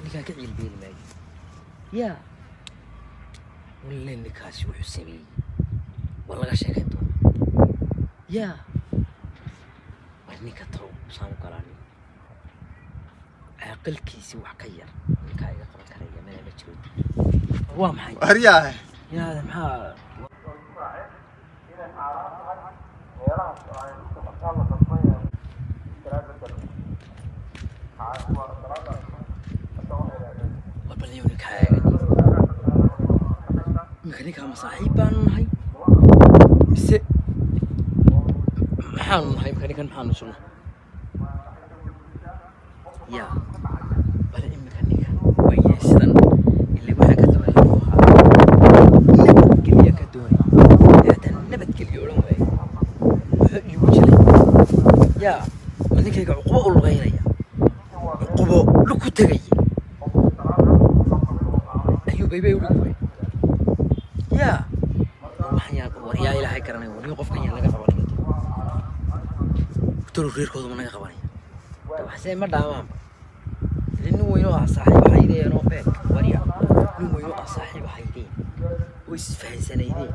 ninkaan ka ciilbeeli maayo yaa walle ninkaasi wuxuu sameeyey waa laga sheekayn doonaa yaa war ninka talow saan u galaanin عقلكيسي وحكير من كاي قبل كريه من المجهود هو محي هرياه يا هذا محا وبليونك حاجه ميكانيكا مصاحب بان هاي بس محان هاي ميكانيكا محان وصلنا يا بل إمكانيك ويسدن اللي وحنا كدوني نبت كليا كدوني هذا نبت كليا يقولون يوجلي يا منك يقع عقوبة الغيرية عقوبة لكو تغيي أيوب بيبي ولكو يا وحيا وريا إلى هاي كرني وريا قف كنيا لقى قباني قلتلو غير كودو من لقى قباني حسين ما دامام لأنه وينو صاحب حيدين أنا فاك وريا إنه وينو صاحب حيدين ويسفه سنيدين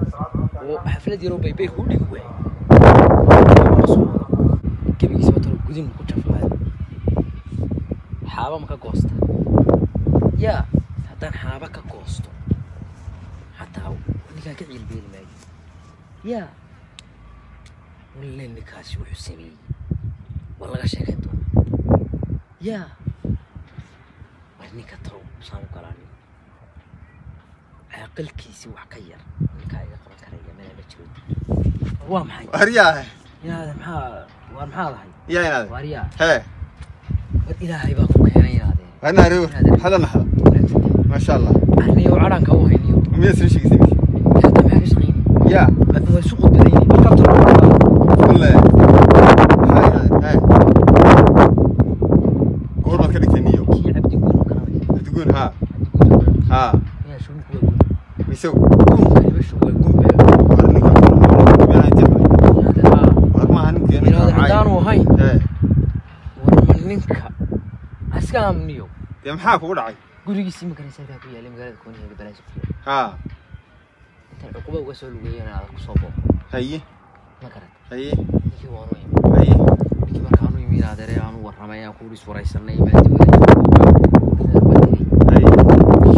وحفلة ديرو بيبي هو اللي هو كم يسوى ترى كذين كل شفاه حابة مكا قوستا يا حتى حابة كقوستو حتى هو اللي كان يعيل بيل ماجي يا ولا النكاس وحسيمي والله غشاكين دون يا ورنيك ترو سان قراني عقلكيسي وحكير من كاي قبل كريه من المجهود هو محي هرياه يا هذا محا ومحا هاي يا هذا وريا هي إلهي باكو كيني هذا انا هريو هذا نحل ما شاء الله أرني وعران كوهينيو مية سنة شيء سميت حتى ما حكيشقيني يا هو سوق بديني كابتن والله هاي قول ما كان يتنيو كي عبد يقول كلامي تقول ها يا شو نقول يسوي قوم بس هو قوم به ورنيك بينا جمع هذا ورما هنك هذا عدان وهاي ايه ورمنك اسكام نيو يا محاك ودعي gurigiisii ma garanaysaa ka yaali magaalada Kooniga balaas ku ها inta uquba uga soo lugeeyay aan ku soo booqo هي ma garan هي ninkii waanu هي ninkii markaanu yimid adeer aan warramay aan ku dhis waraysanay maadi هي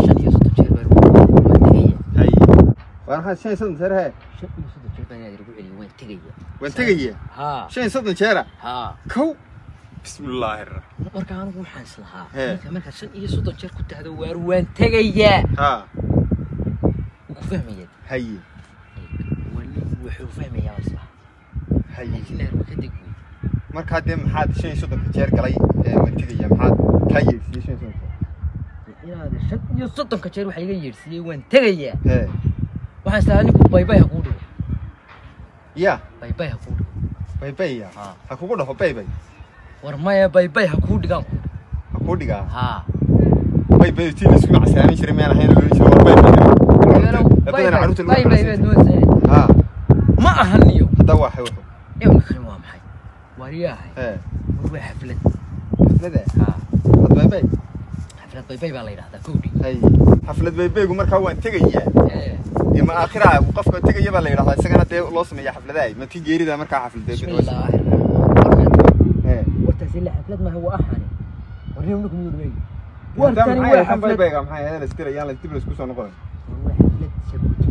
shan iyo soddon jeer baan ugu tegaya هي وانا هاد شيء صدق سرها shan iyo soddon jeer baan adeer ugu celiyay waan tegaya وانت جاي ها شيء صدق شارع ها كو بسم الله الرحمن marka anigu waxaan islahaa Hee. ninka marka shan iyo soddon jeer ku taado waan tegaya ها ku fahmayay هي wali wuxuu fahmayaa isla هي laakiin aad ka degay marka hadee maxaad shan soddon jeer galay wantigaya maxaad ka yeeshay shan soddon inaad shan iyo soddonka jeer waxa iga yeersiiyay waan tegaya ee waxaan islahaa ninku baybay ha ku dhigo ya baybay ha ku dhigo baybay ya ha kugu dhaho baybay war maya baybay ha ku dhigaan ha ku dhigaa ha baybay tiin isku macsaanay jiray meel ahayn loo jiro baybay ha ma ahaniyo hada waxa wuxuu ee kan waa maxay wariyahay ee waa xaflad xaflada ha baybay xaflad baybay baa la yiraahdaa koodi hay xaflad baybaygu marka waan tagayaa ee ima aakhiraha qofka tagaya baa la yiraahdaa isagana dee loo sameeyaa xafladahay ma tii geerida marka xafladeed wartaasi la xaflad ma huwa ahani warniyo nuku miyuu wartani waa xaflad baybayga maxay ahayd istirayaan la dib la isku soo noqon xaflad sabuuti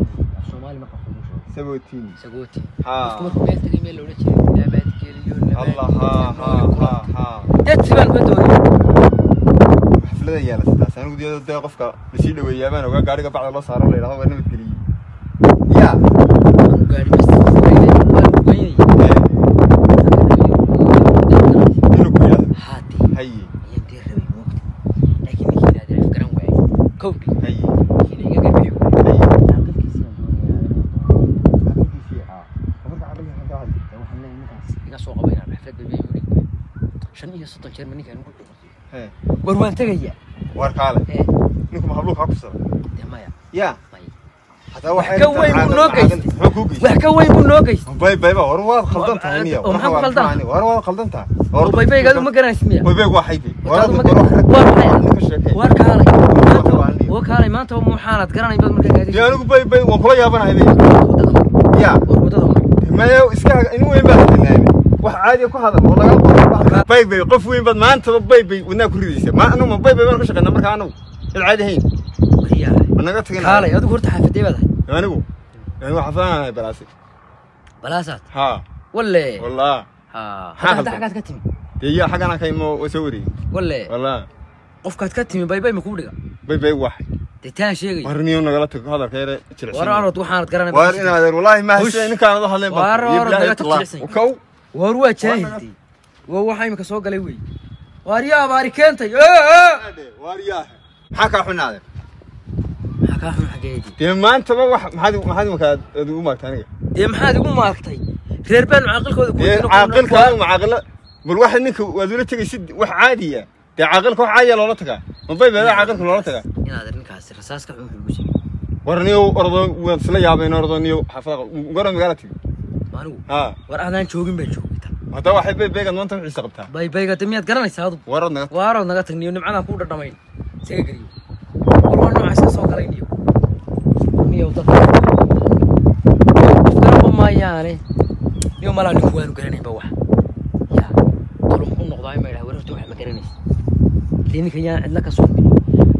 Soomaali ma qabo sabuutiin sabuuti ha isku meel tagay meel loo jeedo nabaad geliyo الله ها dadsiban ku doonay xaflada yaala sidaas anigu dee qofka la sii dhaweeyaan oga gaariga bacda loo saaro la yiraahdo waa nabad geliye ya gaari bas waa weeyay inuu ku yiraahdo haati hay yadii rabay moogta laakiin ninkii aad afkaran waay koodi hay ninkii iga gabiyo hay aqalkiisa iga soo qabayna xaflad bay yiri shan iyo soddon jeer ma ninkan ugu he war waan tagaya war kaale ee ninku ma habluhu ka ku soo damaya ya may hada waxa ka weyn u noogayst wax ka weyn u noogayst baybayba war waad khaldan tahay niyo war khaldan tahay baybayga ma garanaysid miya baybaygu waa xaybi war kaale maanta muu xaalad garanay bad markaa gaadiid yaa anigu bay waan kula yaabanahay yaa wadada ma yaa iska in weyn baa hadlaynay wax caadi ku hadal oo laga qoro bay qof weyn bad maanta bay wadna ku ridaysa ma anu ma bay baan ka shaqeynaa markaa anu caadi hayn anaga tagin kaalay adigu horta xaafadee badahay anigu xaafadanahay balaasad ha والله هذا حاجات كتمي هي حاجه انا كايمو وسوري والله قفكات كتمي باي ما كو دغا باي واحد تيتان شيغي ورنيو نغلا تك هذا خير جلسين ورارد waxaan garanay war in adeer wallahi ma haysan in kaan hadleen ba war waa jaahilti waxay imka soo galay way wariyaa baari keentay wariyaa maxaa ka xunaade maxaa xun xageedi maanta maxaad ugu maagtay aniga maxaad ugu maagtay reer baan عاقلكooda ku عاقلka معاقله bal waxa ninka waad ula tagay sid wax caadi ah عاقلka wax caadi loola tagaa ma bay baa عاقلka loola tagaa inaad ninkaas rasaaska xun xulbusi warniyo ordo waan isla yaabay ordoniyo xafada garan magaalada maanu war aanan joogin baan joogta hada waxay baygan maanta wixii qabtaa bayga timiyaad garanaysaa adu warad naga tagniyo nimcadan ku dhadhamayn isaga gariyo war nooc iska soo galay niyo dadka ma yaane يوم لا نكون قرني بواح يا طول مكون نقضاي ما يلاه ورث واحد ما قرني لأنك يا عندك صوت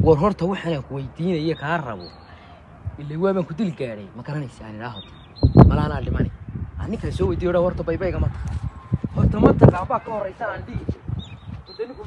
ورهرت وحنا كويتين هي كهربوا اللي هو من كتير قاري ما قرني يعني راحت ما لا أنا اللي ماني أني كسوي ديورا ورث باي باي كمان هرت ما تقع بقى كوريسان عندي ودنيكم